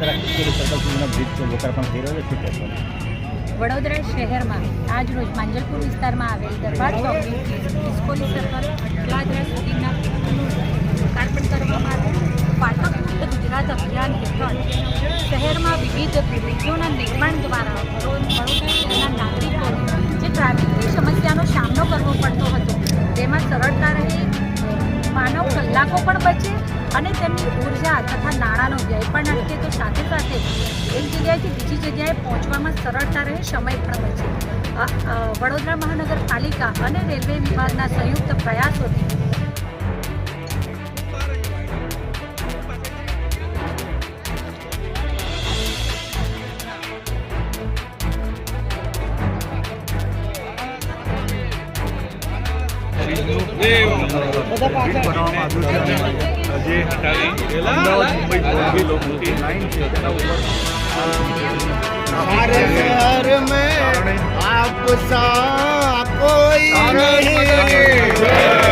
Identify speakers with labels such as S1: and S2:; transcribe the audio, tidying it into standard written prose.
S1: કાલાદરા કિશોરી circle સુધીનો bridge લોકાર્પણ થઈ રહ્યો છે, શું કહેશો?
S2: વડોદરા શહેરમાં આજ રોજ માંજલપુર વિસ્તારમાં આવેલ દરબાર ચોકડી કિશોરી સર્કલ કાલાદરા સુધીના લોકાર્પણ કરવામાં આવ્યું. ફાટક મુક્ત ગુજરાત અભિયાન હેઠળ શહેરમાં વિવિધ બ્રિજોના નિર્માણ દ્વારા વડોદરા શહેરના નાગરિકોને જે ટ્રાફિકની સમસ્યાનો સામનો કરવો પડતો હતો તેમાં સરળતા રહે, માનવ કલાકો પણ બચે અને તેમની ઉર્જા તથા નાણાંનો વ્યય પણ અટકે, તો સાથે સાથે એક જગ્યાએથી બીજી જગ્યાએ પહોંચવામાં સરળતા રહે, સમય પણ બચે. વડોદરા મહાનગરપાલિકા અને રેલવે વિભાગના સંયુક્ત પ્રયાસોથી
S3: हमारे शहर में आप सा कोई नहीं।